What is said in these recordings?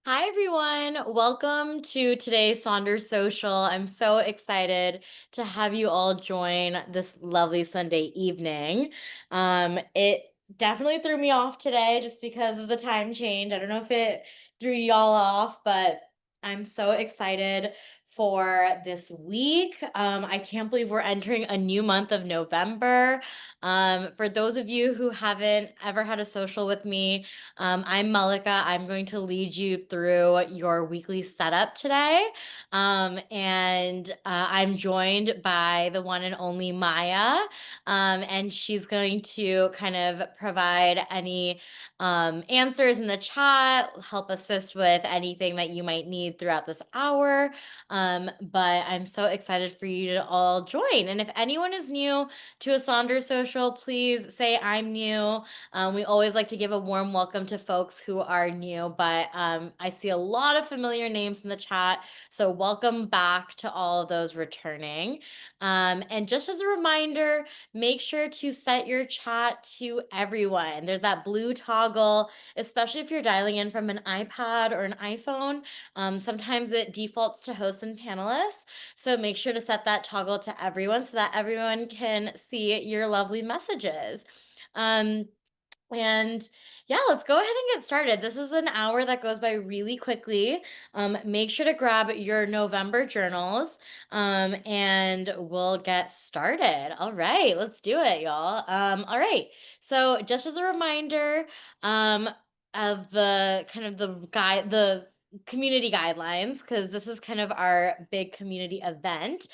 Hi, everyone. Welcome to today's Sonder Social. I'm so excited to have you all join this lovely Sunday evening. It definitely threw me off today just because of the time change. I don't know if it threw y'all off, but I'm so excited for this week. I can't believe we're entering a new month of November. For those of you who haven't ever had a social with me, I'm Malika. I'm going to lead you through your weekly setup today. And I'm joined by the one and only Maya. And she's going to kind of provide any answers in the chat, help assist with anything that you might need throughout this hour. But I'm so excited for you to all join. And if anyone is new to a Saunders Social, please say I'm new. We always like to give a warm welcome to folks who are new, but I see a lot of familiar names in the chat. So, welcome back to all of those returning. And just as a reminder, make sure to set your chat to everyone. There's that blue toggle, especially if you're dialing in from an iPad or an iPhone. Sometimes it defaults to hosts and panelists. So, make sure to set that toggle to everyone so that everyone can see your lovely messages. Um, and yeah, let's go ahead and get started. This is an hour that goes by really quickly. Make sure to grab your November journals and we'll get started. All right, let's do it, y'all. All right, so just as a reminder um, of the kind of the community guidelines, because this is kind of our big community event.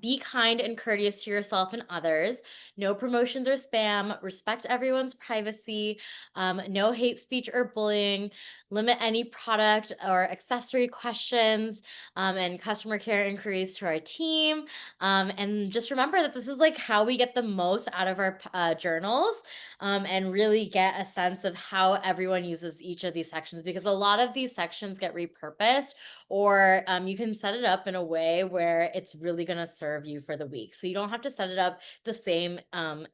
Be kind and courteous to yourself and others. No promotions or spam, respect everyone's privacy, no hate speech or bullying, limit any product or accessory questions, and customer care inquiries to our team. And just remember that this is like how we get the most out of our journals and really get a sense of how everyone uses each of these sections because a lot of these sections get repurposed or you can set it up in a way where it's really going to serve you for the week. So you don't have to set it up the same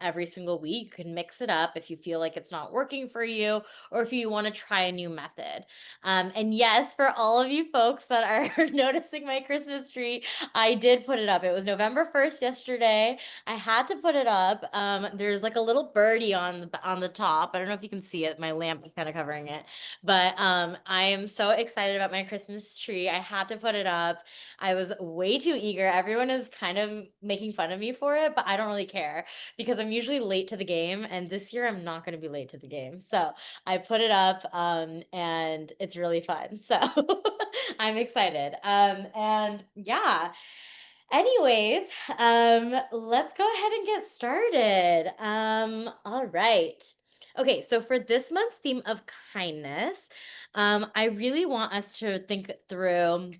every single week. You can mix it up if you feel like it's not working for you or if you want to try a new method. And yes, for all of you folks that are noticing my Christmas tree, I did put it up. It was November 1st yesterday. I had to put it up. There's like a little birdie on the top. I don't know if you can see it. My lamp is kind of covering it. But I am so excited about my Christmas tree. I had to put it up. I was way too eager. Everyone is kind of making fun of me for it, but I don't really care because I'm usually late to the game. And this year I'm not going to be late to the game. So I put it up and it's really fun. So I'm excited. And yeah. Anyways, let's go ahead and get started. All right. Okay, so for this month's theme of kindness, I really want us to think through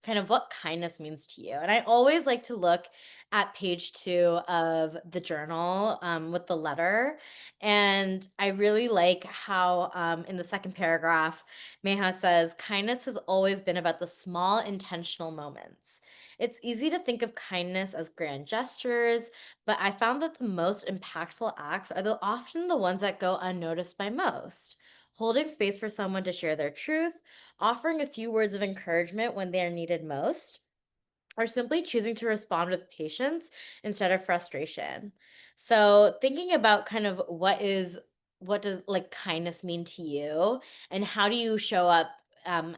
kind of what kindness means to you. And I always like to look at page 2 of the journal with the letter. And I really like how in the second paragraph, Meha says, kindness has always been about the small intentional moments. It's easy to think of kindness as grand gestures, but I found that the most impactful acts are often the ones that go unnoticed by most. Holding space for someone to share their truth, offering a few words of encouragement when they are needed most, or simply choosing to respond with patience instead of frustration. So, thinking about kind of what does like kindness mean to you and how do you show up um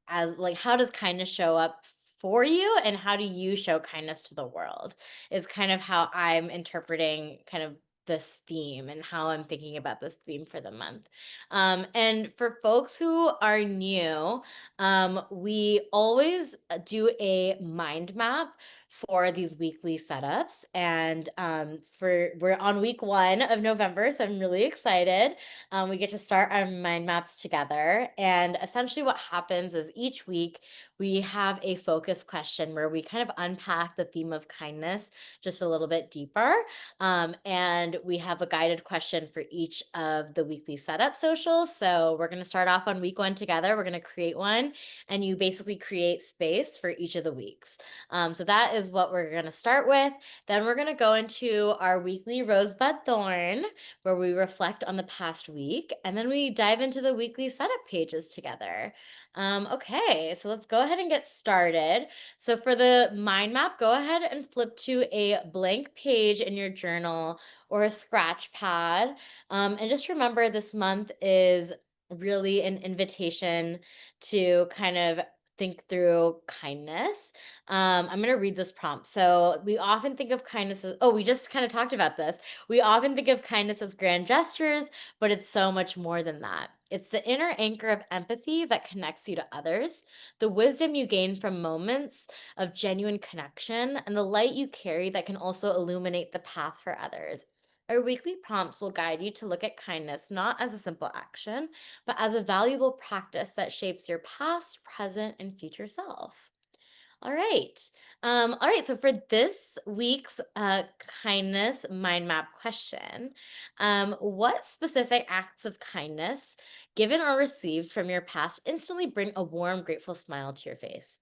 as like how does kindness show up for you and how do you show kindness to the world is kind of how I'm interpreting kind of this theme and how I'm thinking about this theme for the month. And for folks who are new, we always do a mind map for these weekly setups. And for we're on week 1 of November, so I'm really excited. We get to start our mind maps together. And essentially, what happens is each week we have a focus question where we kind of unpack the theme of kindness just a little bit deeper. And and we have a guided question for each of the weekly setup socials. So we're going to start off on week one together. We're going to create one, and you basically create space for each of the weeks. So that is what we're going to start with. Then we're going to go into our weekly rosebud thorn, where we reflect on the past week, and then we dive into the weekly setup pages together. Okay, so let's go ahead and get started. So for the mind map, go ahead and flip to a blank page in your journal or a scratch pad. And just remember, this month is really an invitation to kind of think through kindness. I'm going to read this prompt. So we often think of kindness as, oh, we just kind of talked about this. We often think of kindness as grand gestures, but it's so much more than that. It's the inner anchor of empathy that connects you to others, the wisdom you gain from moments of genuine connection, and the light you carry that can also illuminate the path for others. Our weekly prompts will guide you to look at kindness not as a simple action, but as a valuable practice that shapes your past, present, and future self. All right. All right. So for this week's kindness mind map question, what specific acts of kindness, given or received from your past, instantly bring a warm, grateful smile to your face?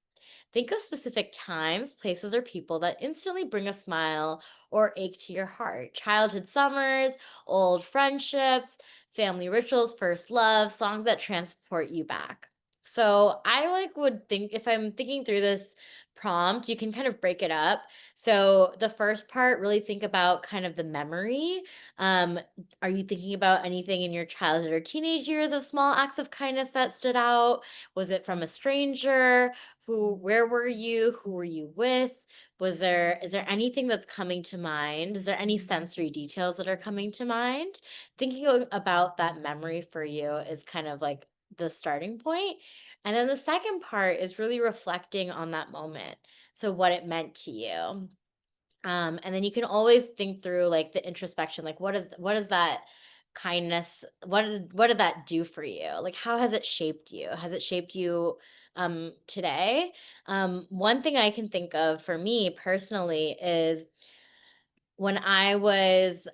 Think of specific times, places, or people that instantly bring a smile or ache to your heart. Childhood summers, old friendships, family rituals, first love, songs that transport you back. So I would think, if I'm thinking through this prompt, you can kind of break it up. So the first part, really think about kind of the memory. Um, are you thinking about anything in your childhood or teenage years of small acts of kindness that stood out? Was it from a stranger? Where were you? Who were you with? Is there anything that's coming to mind? Is there any sensory details that are coming to mind? Thinking about that memory for you is kind of like the starting point. And then the second part is really reflecting on that moment. So what it meant to you. And then you can always think through like the introspection, like what is that kindness? What did that do for you? Like how has it shaped you? Has it shaped you today? One thing I can think of for me personally is when I was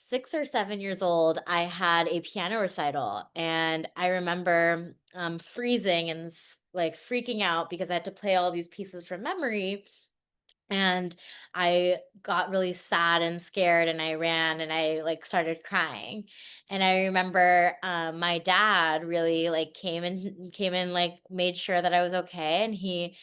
6 or 7 years old, I had a piano recital, and I remember freezing and like freaking out because I had to play all these pieces from memory, and I got really sad and scared, and I ran and I like started crying. And I remember my dad really like came in, like made sure that I was okay, and he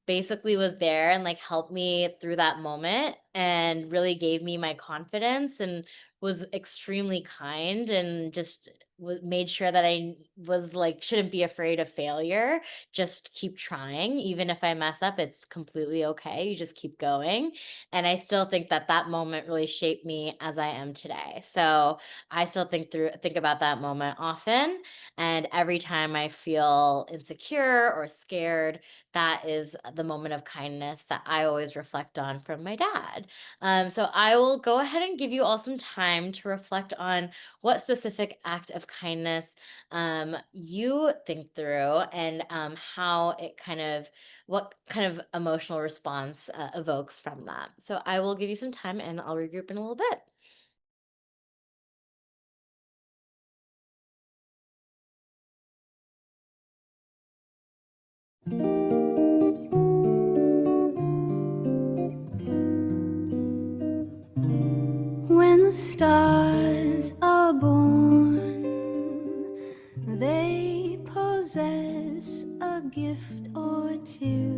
basically was there and like helped me through that moment and really gave me my confidence and was extremely kind and just made sure that I was like shouldn't be afraid of failure. Just keep trying. Even if I mess up, it's completely okay. You just keep going. And I still think that that moment really shaped me as I am today. So I still think about that moment often. And every time I feel insecure or scared, that is the moment of kindness that I always reflect on from my dad. So I will go ahead and give you all some time to reflect on what specific act of kindness you think through, and how it what kind of emotional response evokes from that. So I will give you some time and I'll regroup in a little bit. When the stars are born, they possess a gift or two.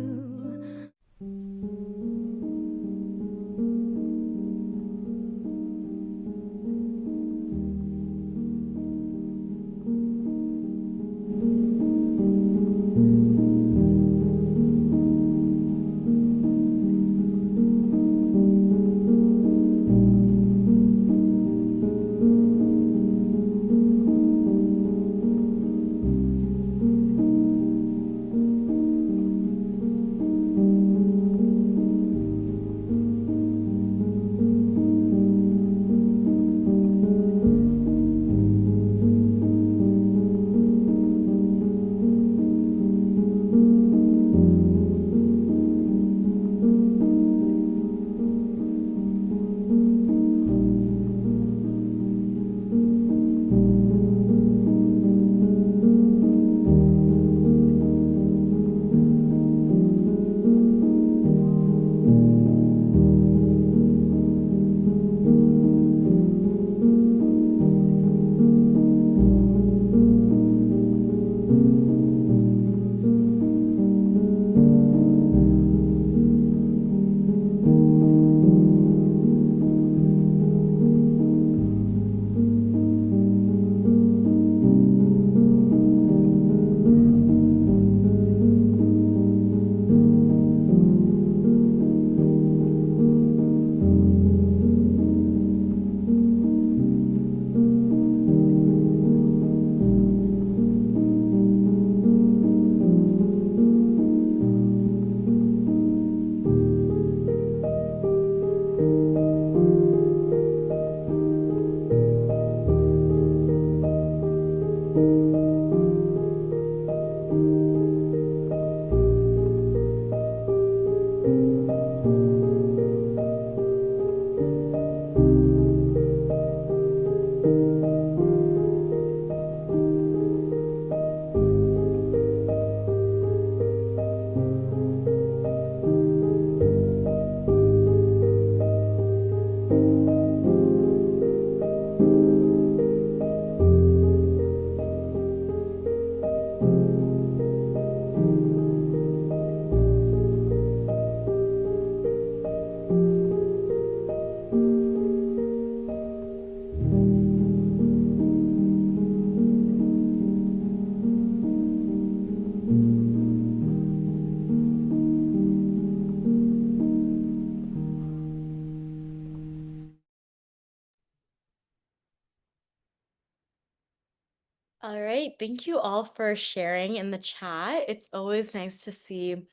All right. Thank you all for sharing in the chat. It's always nice to see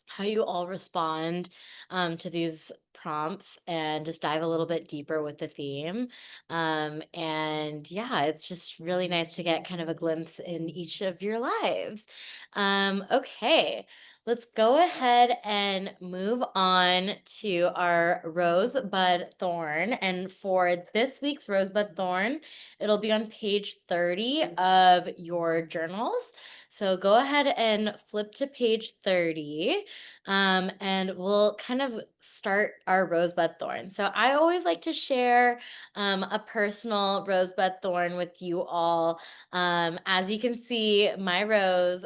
how you all respond to these prompts and just dive a little bit deeper with the theme. And yeah, it's just really nice to get kind of a glimpse in each of your lives. Okay, let's go ahead and move on to our rosebud thorn. And for this week's rosebud thorn, it'll be on page 30 of your journals. So go ahead and flip to page 30, and we'll kind of start our rosebud thorn. So I always like to share a personal rosebud thorn with you all. As you can see, my rose.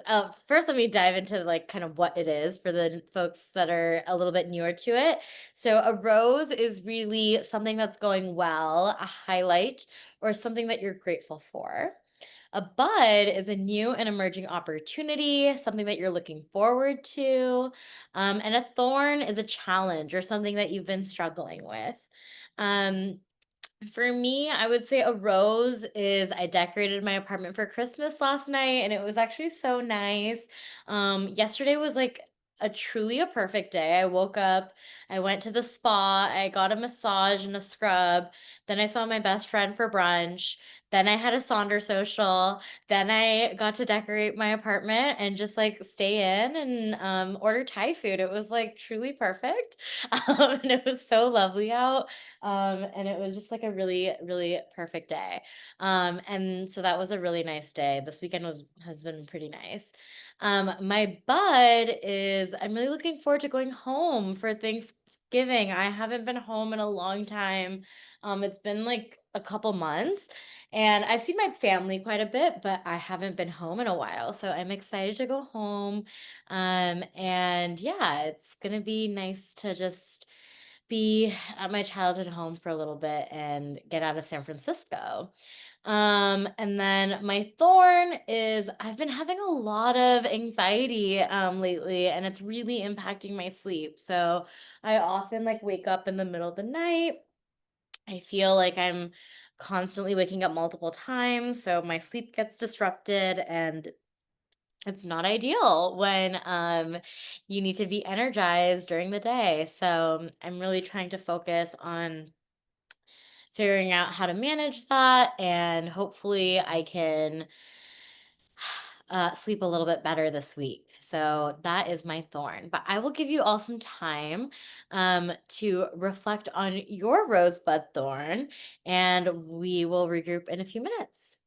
First, let me dive into like kind of what it is for the folks that are a little bit newer to it. So a rose is really something that's going well, a highlight, or something that you're grateful for. A bud is a new and emerging opportunity, something that you're looking forward to. And a thorn is a challenge or something that you've been struggling with. Um, for me, I would say a rose is I decorated my apartment for Christmas last night and it was actually so nice. Yesterday was like a perfect day. I woke up, I went to the spa, I got a massage and a scrub, then I saw my best friend for brunch, then I had a Sonder social, then I got to decorate my apartment and just like stay in and order Thai food. It was like truly perfect. And it was so lovely out. And it was just like a really, really perfect day. And so that was a really nice day. This weekend has been pretty nice. My bud is I'm really looking forward to going home for Thanksgiving. I haven't been home in a long time. It's been like a couple months, and I've seen my family quite a bit, but I haven't been home in a while. So I'm excited to go home. And yeah, it's gonna be nice to just be at my childhood home for a little bit and get out of San Francisco. And then my thorn is I've been having a lot of anxiety lately, and it's really impacting my sleep. So I often like wake up in the middle of the night. I feel like I'm constantly waking up multiple times, so my sleep gets disrupted, and it's not ideal when you need to be energized during the day. So I'm really trying to focus on figuring out how to manage that, and hopefully I can sleep a little bit better this week. So that is my thorn. But I will give you all some time to reflect on your rosebud thorn, and we will regroup in a few minutes.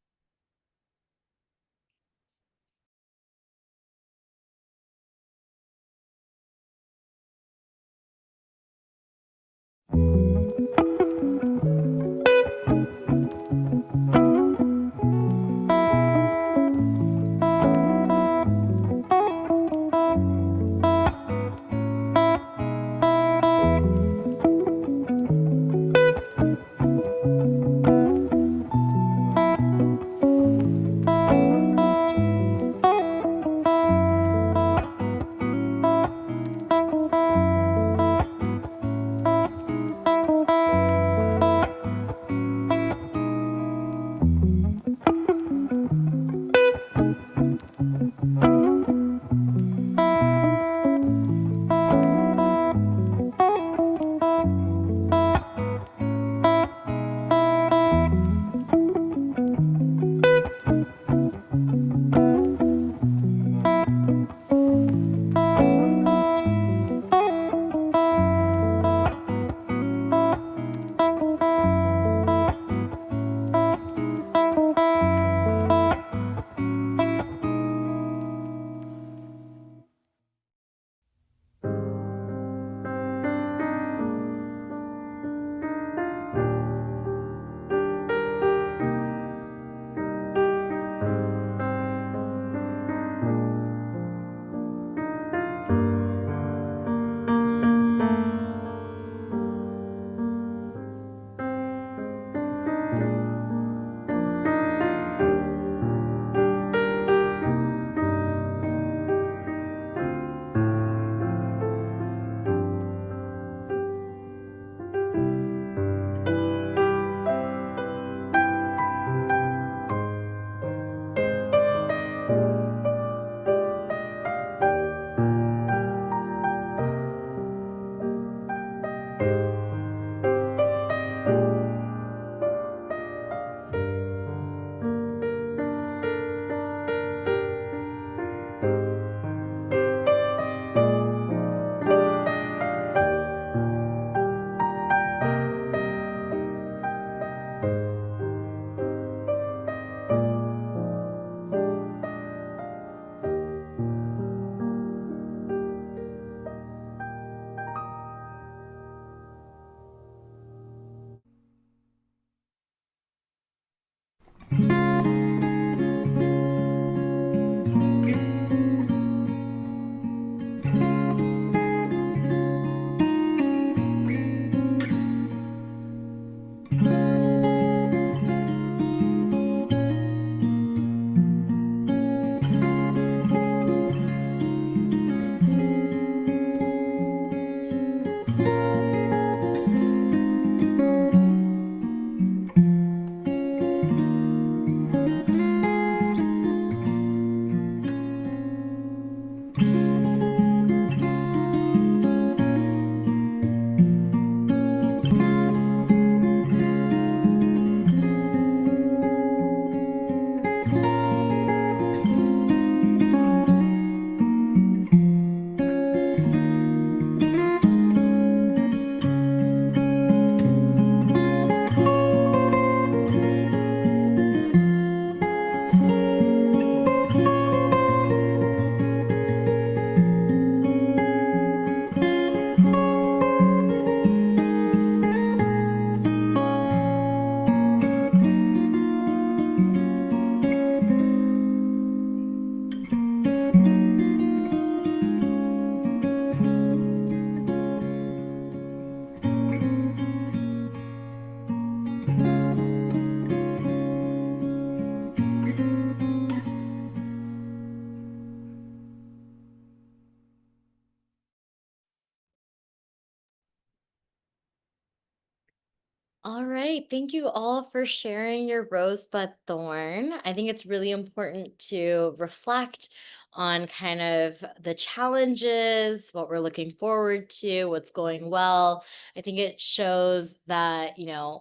All right. Thank you all for sharing your rosebud thorn. I think it's really important to reflect on kind of the challenges, what we're looking forward to, what's going well. I think it shows that,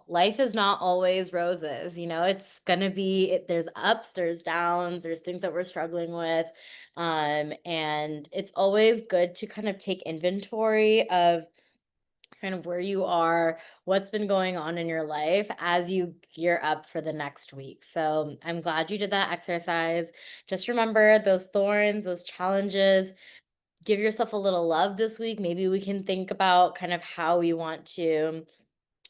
life is not always roses. It's going to be, there's ups, there's downs, there's things that we're struggling with. And it's always good to kind of take inventory of kind of where you are, what's been going on in your life as you gear up for the next week. So I'm glad you did that exercise. Just remember those thorns, those challenges. Give yourself a little love this week. Maybe we can think about kind of how we want to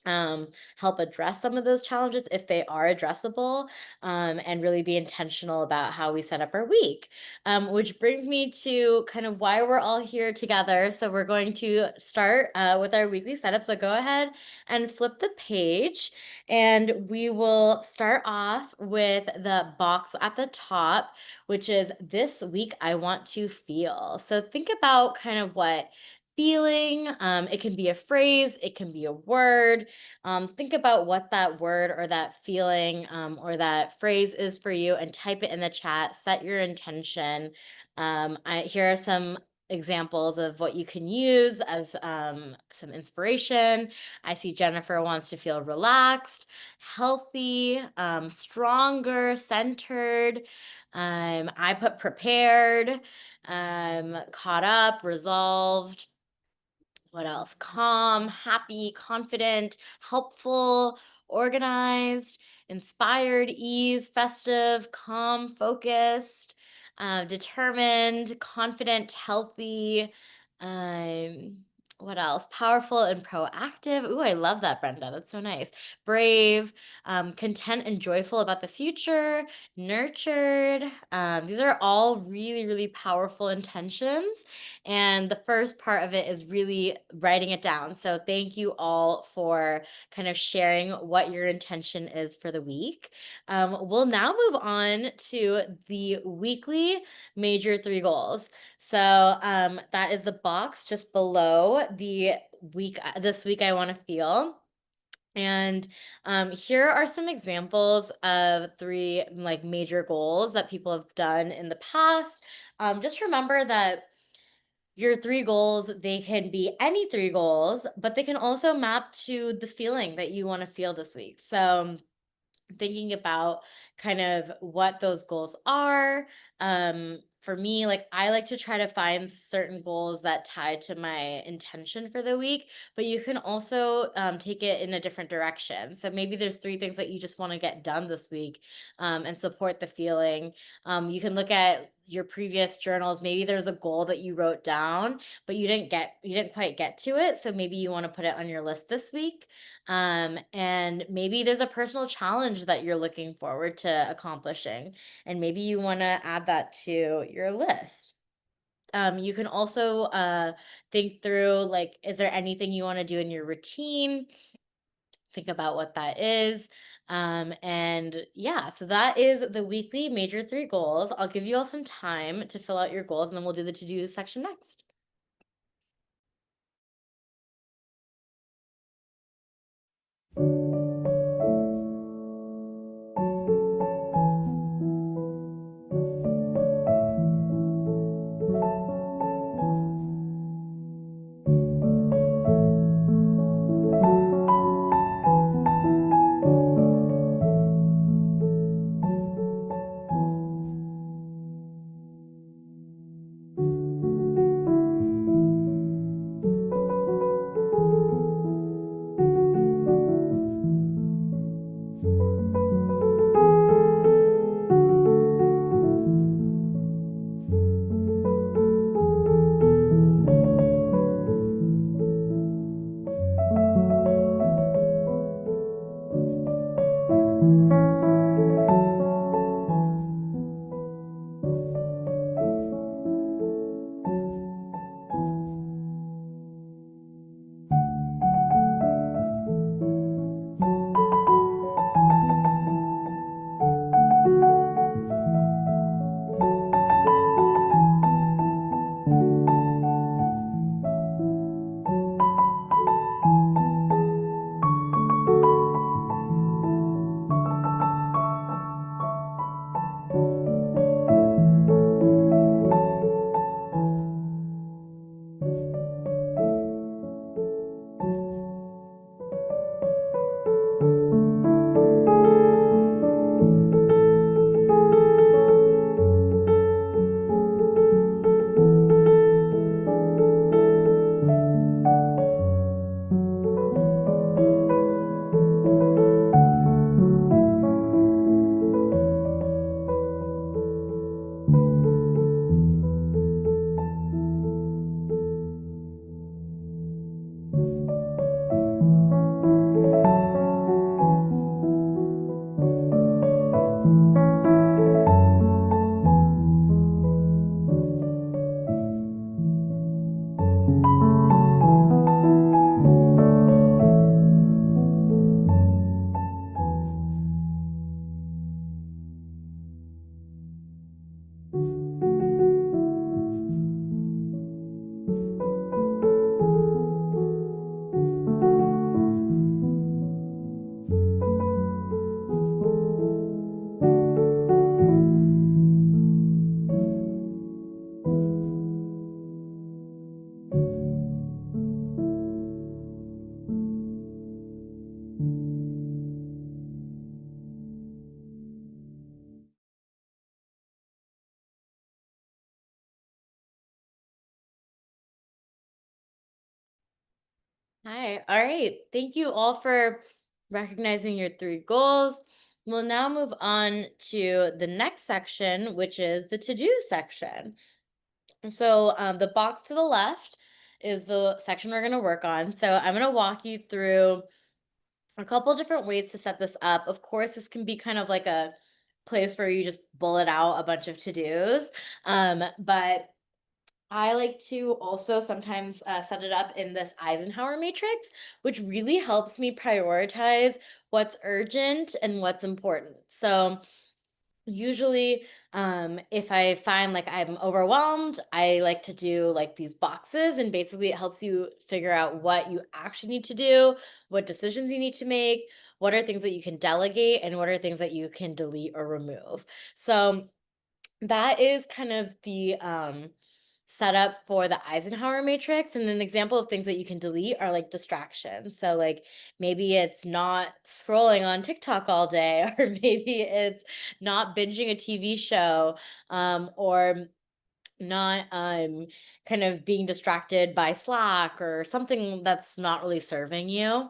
um, help address some of those challenges if they are addressable, and really be intentional about how we set up our week. Which brings me to kind of why we're all here together. So we're going to start with our weekly setup. So go ahead and flip the page, and we will start off with the box at the top, which is this week I want to feel. So think about kind of what feeling, it can be a phrase, it can be a word. Think about what that word or that feeling, or that phrase is for you, and type it in the chat. Set your intention. Here are some examples of what you can use as some inspiration. I see Jennifer wants to feel relaxed, healthy, stronger, centered. I put prepared, caught up, resolved. What else? Calm, happy, confident, helpful, organized, inspired, ease, festive, calm, focused, determined, confident, healthy. Um, what else? Powerful and proactive. Ooh, I love that, Brenda. That's so nice. Brave, content and joyful about the future, nurtured. These are all really, really powerful intentions. And the first part of it is really writing it down. So thank you all for kind of sharing what your intention is for the week. We'll now move on to the weekly major three goals. So that is the box just below the week. This week, I want to feel. And here are some examples of three like major goals that people have done in the past. Just remember that your three goals, they can be any three goals, but they can also map to the feeling that you want to feel this week. So, thinking about kind of what those goals are, for me, like I like to try to find certain goals that tie to my intention for the week, but you can also take it in a different direction. So maybe there's three things that you just want to get done this week, and support the feeling. You can look at your previous journals. Maybe there's a goal that you wrote down, but you didn't quite get to it. So maybe you want to put it on your list this week. And maybe there's a personal challenge that you're looking forward to accomplishing, and maybe you want to add that to your list. You can also think through, like, is there anything you want to do in your routine? Think about what that is. And yeah, so that is the weekly major three goals. I'll give you all some time to fill out your goals, and then we'll do the to do section next. Hi. All right. Thank you all for recognizing your three goals. We'll now move on to the next section, which is the to do section. So, the box to the left is the section we're going to work on. So, I'm going to walk you through a couple different ways to set this up. Of course, this can be kind of like a place where you just bullet out a bunch of to dos. But I like to also sometimes set it up in this Eisenhower matrix, which really helps me prioritize what's urgent and what's important. So, usually, if I find like I'm overwhelmed, I like to do like these boxes, and basically it helps you figure out what you actually need to do, what decisions you need to make, what are things that you can delegate, and what are things that you can delete or remove. So, that is kind of the setup for the Eisenhower matrix. And an example of things that you can delete are like distractions. So, like, maybe it's not scrolling on TikTok all day, or maybe it's not binging a TV show, or not kind of being distracted by Slack or something that's not really serving you.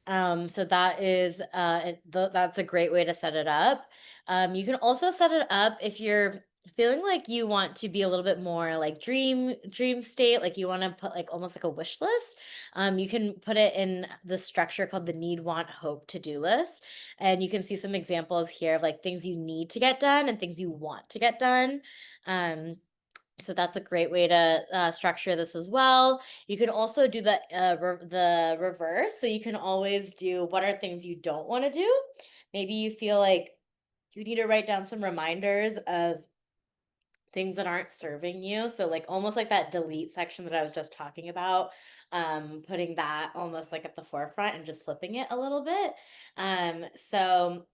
So that is that's a great way to set it up. You can also set it up if you're feeling like you want to be a little bit more like dream state, like you want to put like almost like a wish list. You can put it in the structure called the need, want, hope to-do list, and you can see some examples here of like things you need to get done and things you want to get done. Um, so that's a great way to structure this as well. You can also do the reverse. So you can always do what are things you don't want to do. Maybe you feel like you need to write down some reminders of things that aren't serving you. So like almost like that delete section that I was just talking about, putting that almost like at the forefront and just flipping it a little bit. So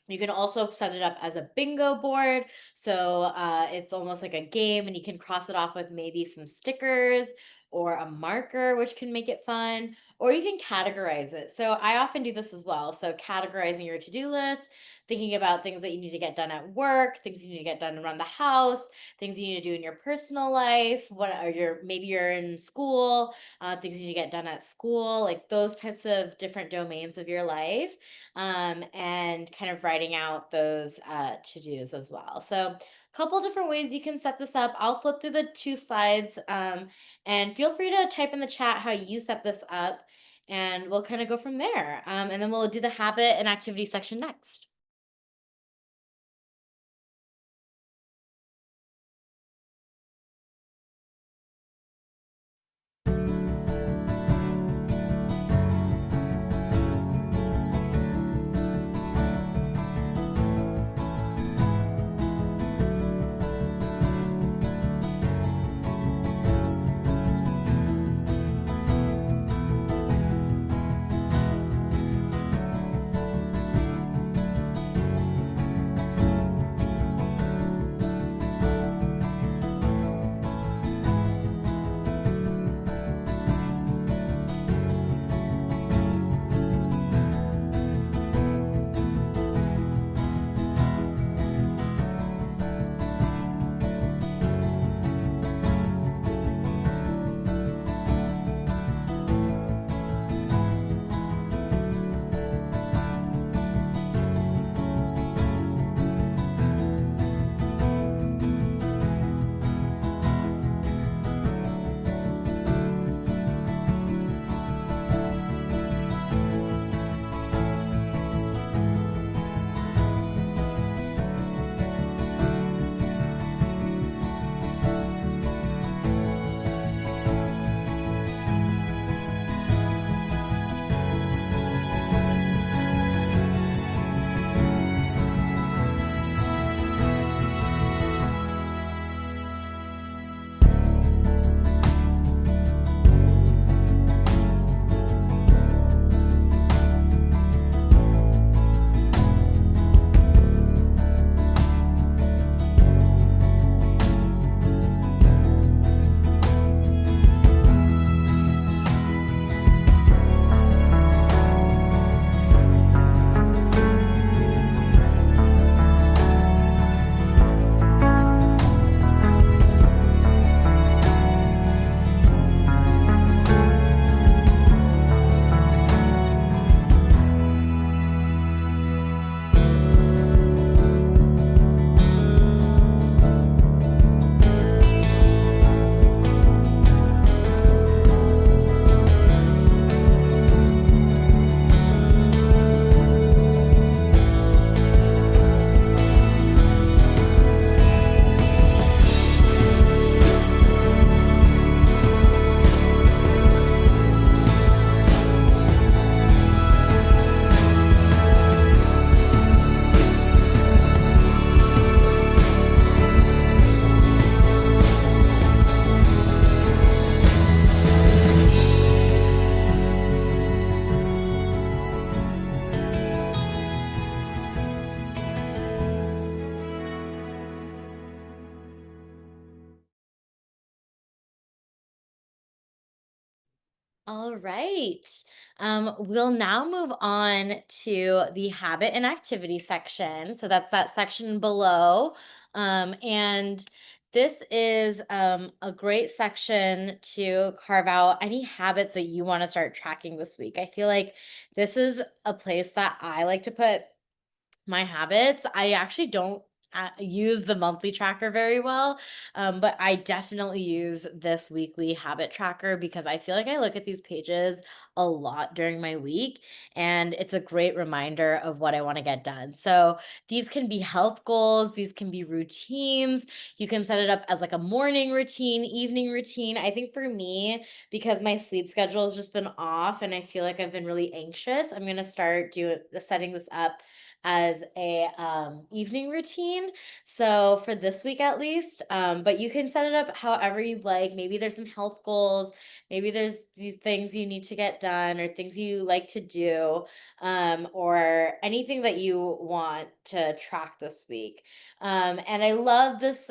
you can also set it up as a bingo board. So it's almost like a game, and you can cross it off with maybe some stickers or a marker, which can make it fun. Or you can categorize it. So I often do this as well. So categorizing your to do list, thinking about things that you need to get done at work, things you need to get done around the house, things you need to do in your personal life. What are your maybe you're in school, things you need to get done at school, like those types of different domains of your life, and kind of writing out those to dos as well. So, a couple different ways you can set this up. I'll flip through the two slides, and feel free to type in the chat how you set this up, and we'll kind of go from there. And then we'll do the habit and activity section next. All right. We'll now move on to the habit and activity section. So that's that section below. And This is a great section to carve out any habits that you want to start tracking this week. I feel like this is a place that I like to put my habits. I actually don't use the monthly tracker very well, but I definitely use this weekly habit tracker because I feel like I look at these pages a lot during my week, and it's a great reminder of what I want to get done. So these can be health goals, these can be routines. You can set it up as like a morning routine, evening routine. I think for me, because my sleep schedule has just been off and I feel like I've been really anxious, I'm gonna start doing setting this up as a evening routine. So for this week at least, but you can set it up however you like. Maybe there's some health goals. Maybe there's the things you need to get done or things you like to do, or anything that you want to track this week. And I love this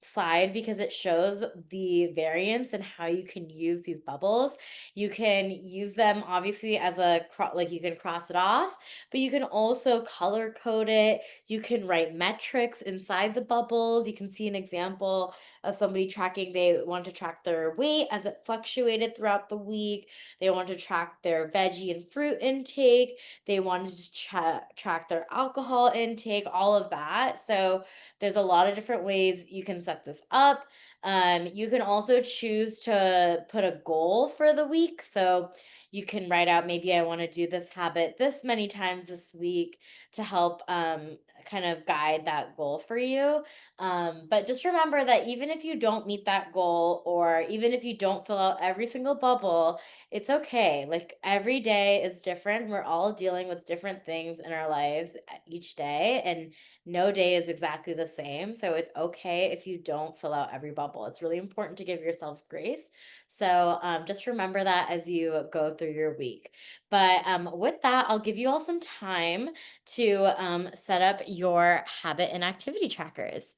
slide because it shows the variance and how you can use these bubbles. You can use them obviously as like you can cross it off, but you can also color code it. You can write metrics inside the bubbles. You can see an example of somebody tracking, they want to track their weight as it fluctuated throughout the week. They want to track their veggie and fruit intake. They wanted to track their alcohol intake, all of that. So there's a lot of different ways you can set this up. You can also choose to put a goal for the week. So you can write out, maybe I want to do this habit this many times this week to help kind of guide that goal for you. But just remember that even if you don't meet that goal, or even if you don't fill out every single bubble, it's okay. Like every day is different. We're all dealing with different things in our lives each day, and no day is exactly the same. So it's okay if you don't fill out every bubble. It's really important to give yourselves grace. So just remember that as you go through your week. But with that, I'll give you all some time to set up your habit and activity trackers.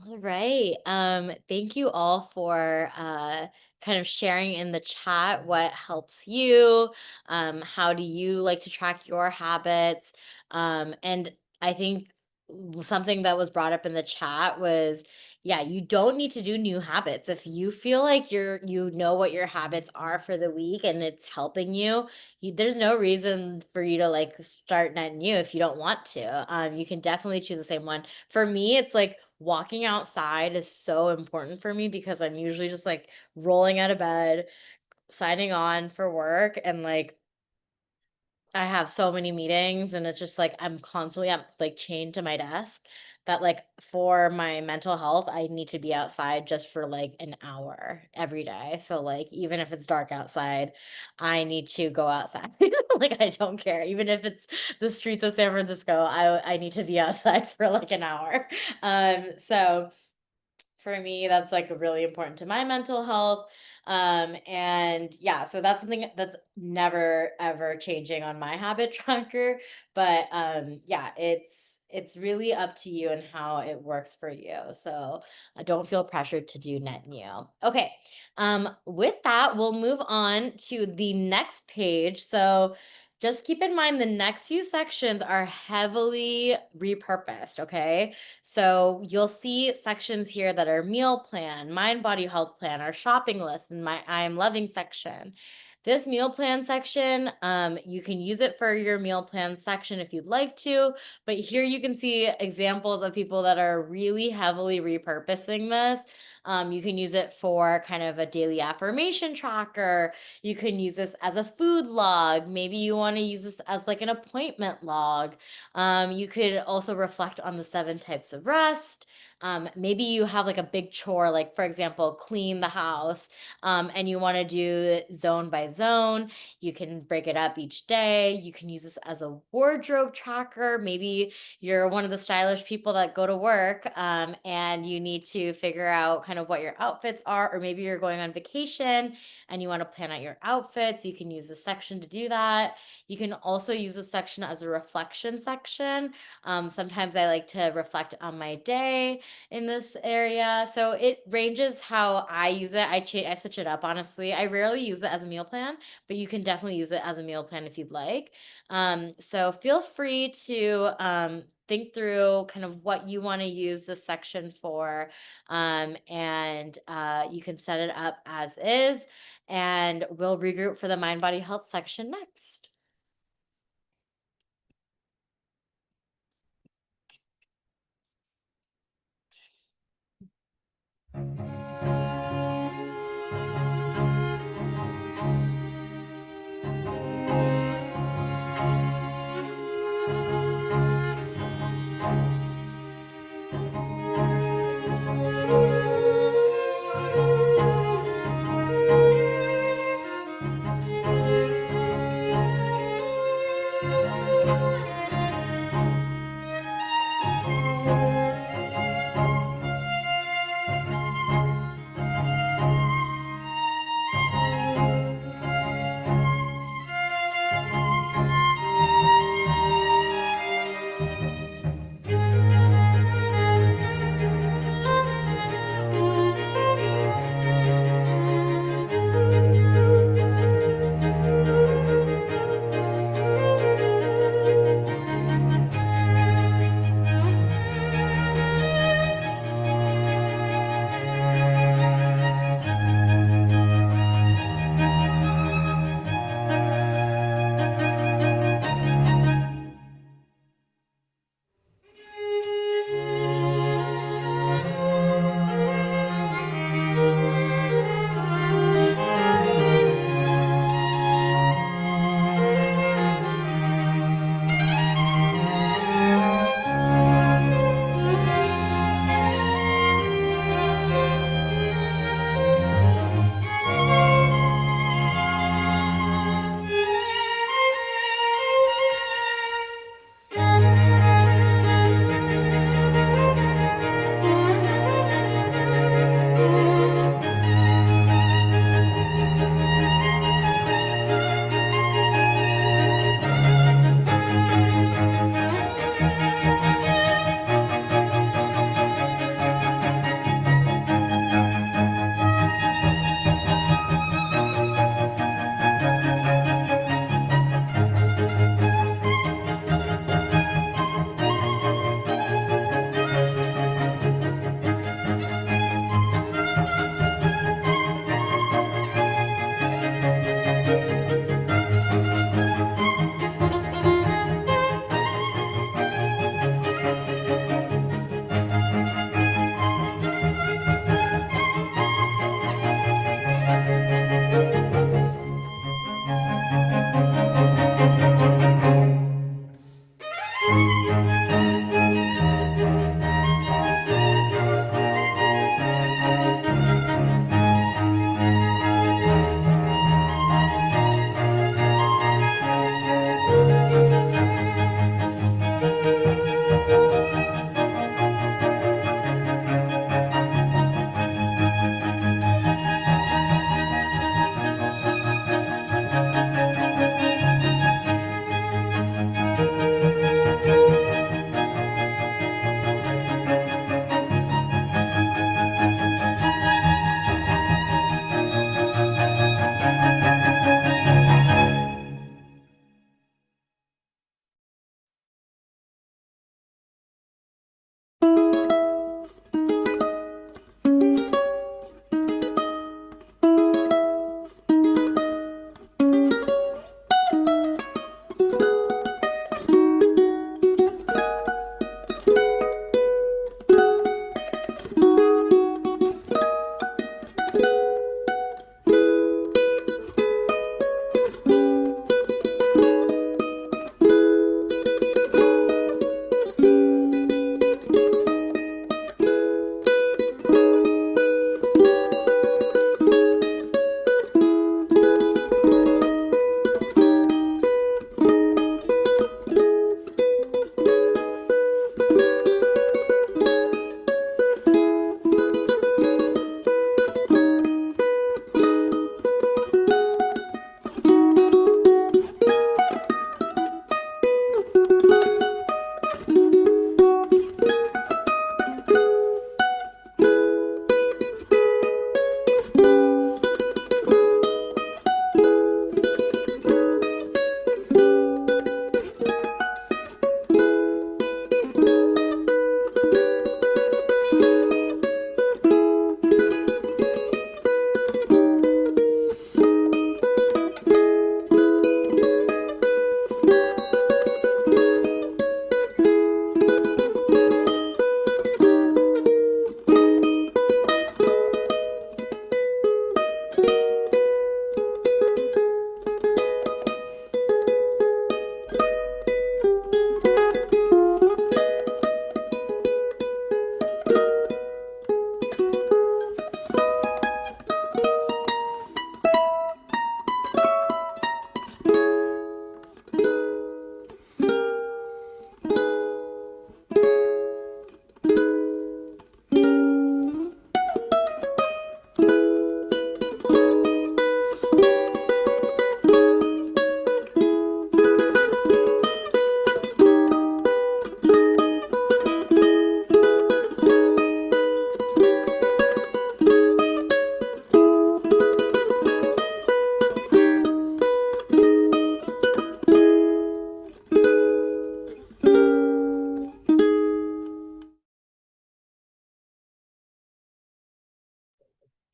All right. Thank you all for kind of sharing in the chat what helps you. How do you like to track your habits? And I think something that was brought up in the chat was, yeah, you don't need to do new habits. If you feel like you know what your habits are for the week and it's helping you, there's no reason for you to like start net new if you don't want to. You can definitely choose the same one. For me, it's like walking outside is so important for me because I'm usually just like rolling out of bed, signing on for work, and like I have so many meetings and it's just like I'm constantly like chained to my desk that like for my mental health I need to be outside just for like an hour every day. So like even if it's dark outside, I need to go outside. Like I don't care. Even if it's the streets of San Francisco, I need to be outside for like an hour. So for me that's like really important to my mental health. And yeah, so that's something that's never ever changing on my habit tracker. But yeah, it's really up to you and how it works for you. So don't feel pressured to do net new. Okay. With that, we'll move on to the next page. So just keep in mind the next few sections are heavily repurposed. Okay. So you'll see sections here that are meal plan, mind body health plan, our shopping list, and my I am loving section. This meal plan section, you can use it for your meal plan section if you'd like to, but here you can see examples of people that are really heavily repurposing this. You can use it for kind of a daily affirmation tracker. You can use this as a food log. Maybe you want to use this as like an appointment log. You could also reflect on the 7 types of rest. Maybe you have like a big chore, like for example, clean the house, and you want to do it zone by zone. You can break it up each day. You can use this as a wardrobe tracker. Maybe you're one of the stylish people that go to work, and you need to figure out kind of what your outfits are, or maybe you're going on vacation and you want to plan out your outfits. You can use this section to do that. You can also use this section as a reflection section. Sometimes I like to reflect on my day in this area. So it ranges how I use it. I switch it up honestly. I rarely use it as a meal plan, but you can definitely use it as a meal plan if you'd like. So feel free to think through kind of what you want to use this section for, and you can set it up as is, and we'll regroup for the mind body health section next.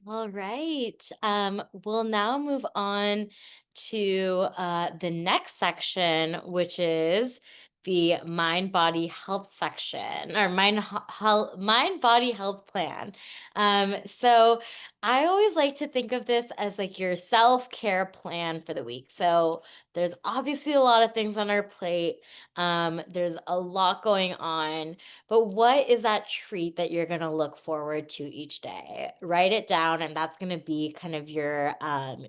All right. We'll now move on to the next section, which is the mind body health section or mind body health plan. So I always like to think of this as like your self care plan for the week. So there's obviously a lot of things on our plate. There's a lot going on, but what is that treat that you're going to look forward to each day? Write it down, and that's going to be kind of your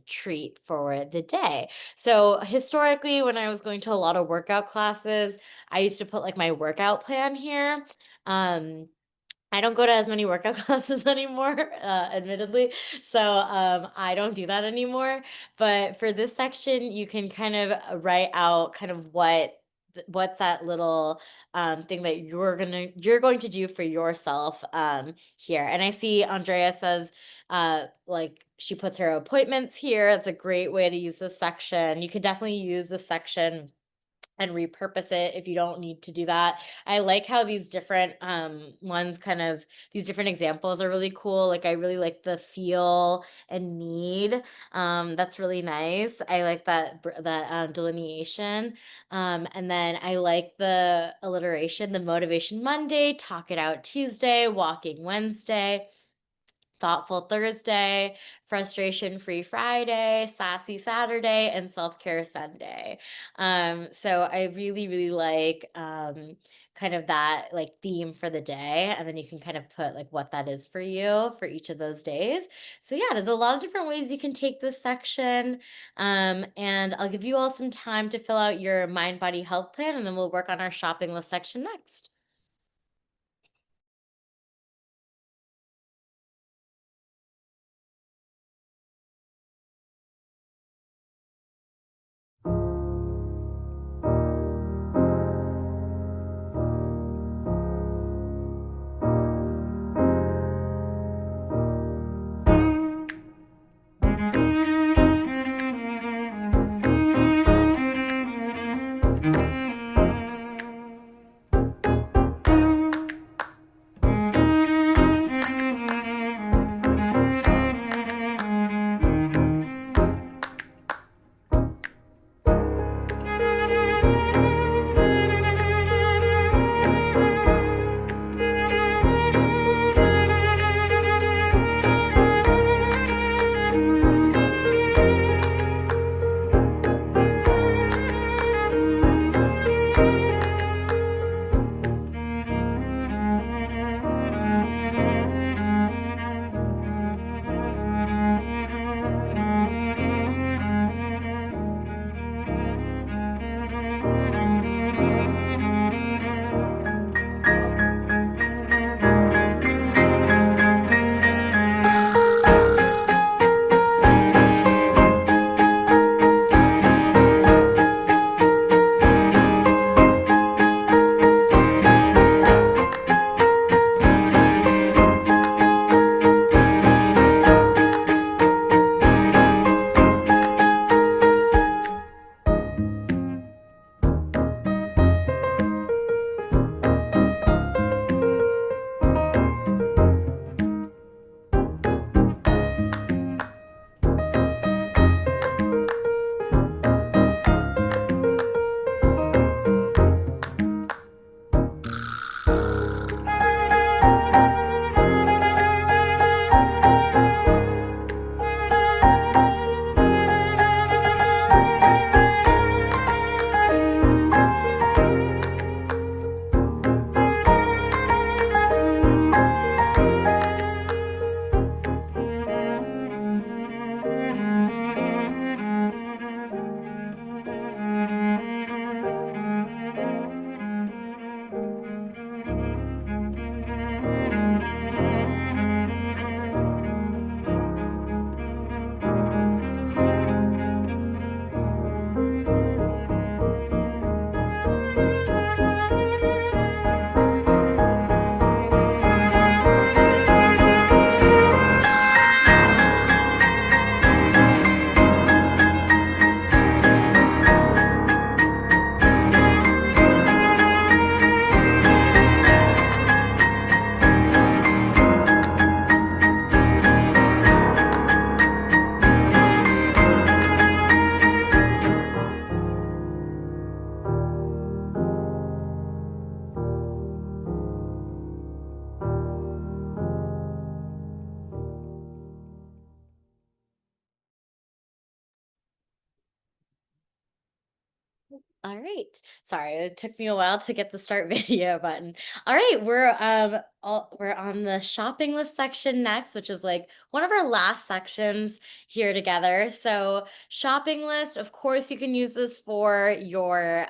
treat for the day. So, historically, when I was going to a lot of workout classes, I used to put like my workout plan here. Um, I don't go to as many workout classes anymore, admittedly. So I don't do that anymore. But for this section, you can kind of write out kind of what's that little thing that you're going to do for yourself here. And I see Andrea says like she puts her appointments here. It's a great way to use this section. You could definitely use this section and repurpose it if you don't need to do that. I like how these different ones kind of these different examples are really cool. Like I really like the feel and need. That's really nice. I like that delineation. And then I like the alliteration, the motivation Monday, talk it out Tuesday, walking Wednesday. Thoughtful Thursday, Frustration Free Friday, Sassy Saturday, and Self Care Sunday. So I really, really like kind of that like theme for the day. And then you can kind of put like what that is for you for each of those days. So yeah, there's a lot of different ways you can take this section. And I'll give you all some time to fill out your mind body health plan, and then we'll work on our shopping list section next. All right. Sorry, it took me a while to get the start video button. All right, we're on the shopping list section next, which is like one of our last sections here together. So, shopping list, of course, you can use this for your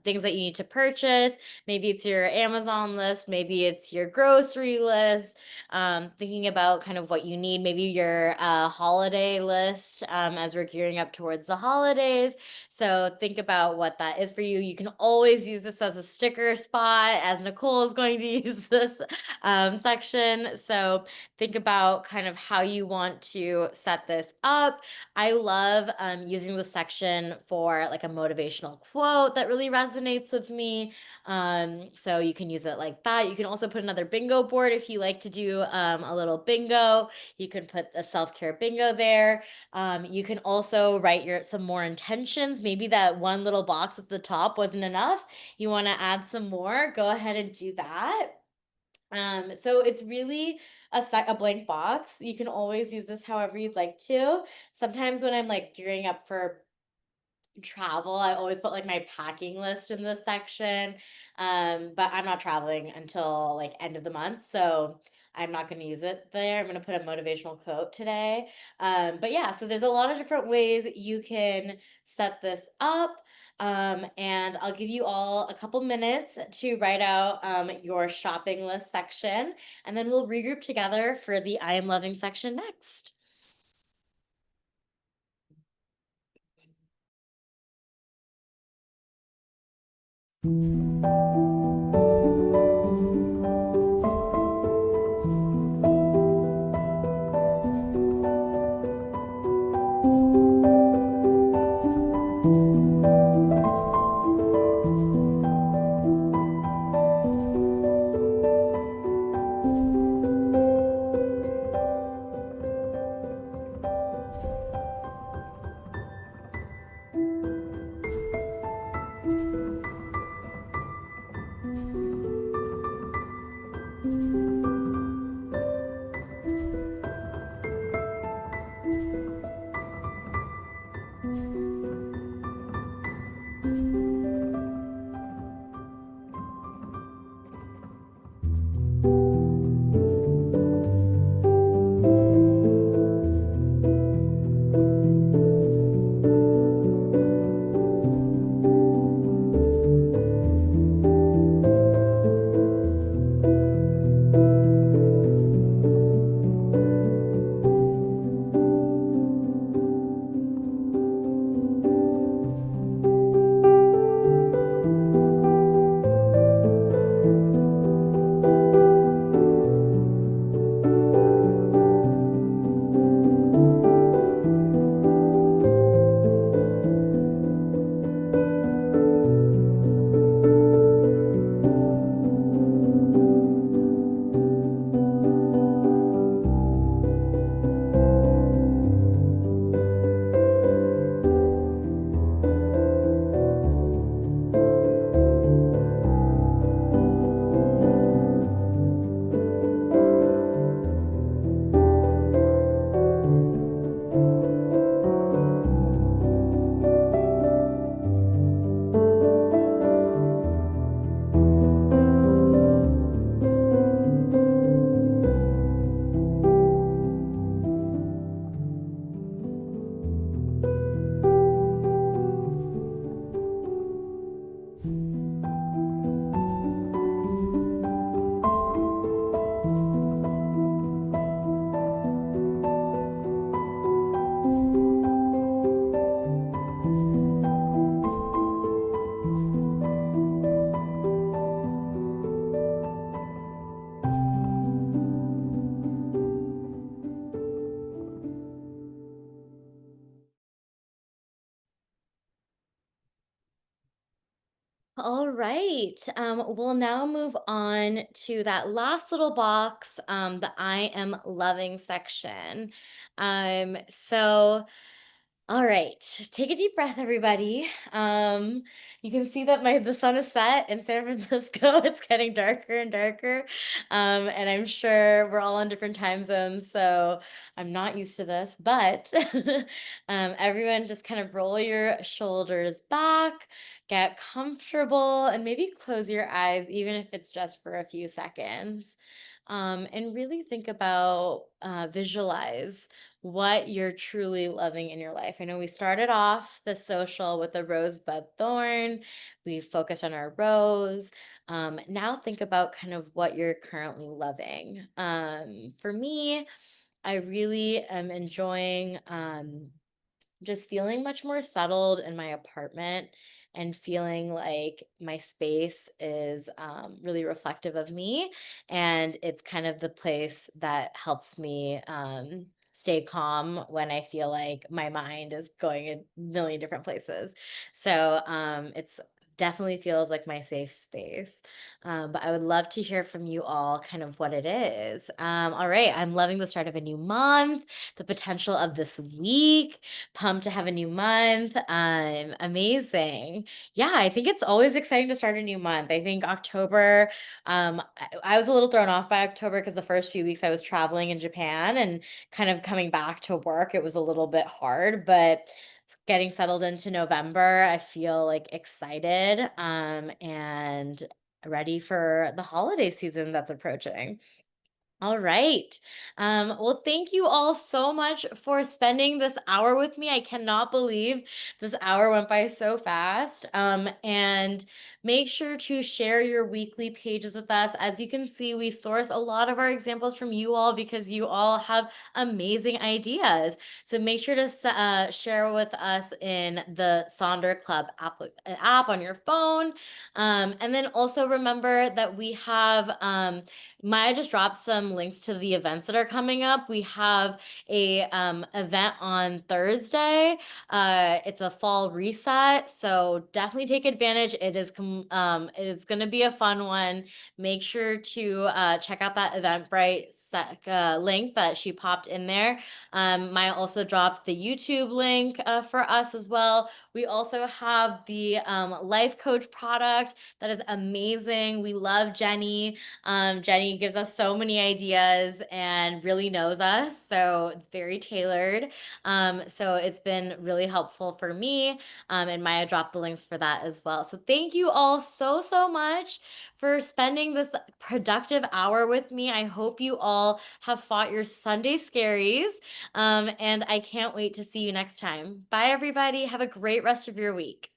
things that you need to purchase. Maybe it's your Amazon list, maybe it's your grocery list. Thinking about kind of what you need, maybe your holiday list as we're gearing up towards the holidays. So think about what that is for you. You can always use this as a sticker spot, as Nicole is going to use this section. So think about kind of how you want to set this up. I love using the section for like a motivational quote that really resonates with me. So you can use it like that. You can also put another bingo board if you like to do a little bingo. You can put a self care bingo there. You can also write your some more intentions. Maybe that one little box at the top wasn't enough. You want to add some more. Go ahead and do that. So it's really a blank box. You can always use this however you'd like to. Sometimes when I'm like gearing up for travel, I always put like my packing list in this section. But I'm not traveling until like end of the month, so I'm not going to use it there. I'm going to put a motivational quote today. But yeah, so there's a lot of different ways you can set this up. And I'll give you all a couple minutes to write out your shopping list section, and then we'll regroup together for the I am loving section next. All right. We'll now move on to that last little box, the I am loving section. So All right, take a deep breath, everybody. You can see that the sun is set in San Francisco. It's getting darker and darker, and I'm sure we're all on different time zones, so I'm not used to this. But everyone, just kind of roll your shoulders back, get comfortable, and maybe close your eyes, even if it's just for a few seconds. And really think about, visualize what you're truly loving in your life. I know we started off the social with the rosebud thorn. We focused on our rose. Now think about kind of what you're currently loving. For me, I really am enjoying just feeling much more settled in my apartment and feeling like my space is really reflective of me. And it's kind of the place that helps me stay calm when I feel like my mind is going a million different places. So it's definitely feels like my safe space. But I would love to hear from you all kind of what it is. All right, I'm loving the start of a new month, the potential of this week. Pumped to have a new month. Amazing. Yeah, I think it's always exciting to start a new month. I think October, I was a little thrown off by October because the first few weeks I was traveling in Japan and kind of coming back to work, it was a little bit hard, but getting settled into November, I feel like excited and ready for the holiday season that's approaching. All right. Well, thank you all so much for spending this hour with me. I cannot believe this hour went by so fast. And make sure to share your weekly pages with us. As you can see, we source a lot of our examples from you all because you all have amazing ideas. So make sure to share with us in the Sonder Club app on your phone. And then also remember that we have. Maya just dropped some links to the events that are coming up. We have a event on Thursday. It's a fall reset, so definitely take advantage. It is going to be a fun one. Make sure to check out that link that she popped in there. Maya also dropped the YouTube link for us as well. We also have the life coach product that is amazing. We love Jenny. Jenny gives us so many ideas and really knows us. So it's very tailored. So it's been really helpful for me. And Maya dropped the links for that as well. So thank you all so, so much for spending this productive hour with me. I hope you all have fought your Sunday scaries. And I can't wait to see you next time. Bye, everybody. Have a great rest of your week.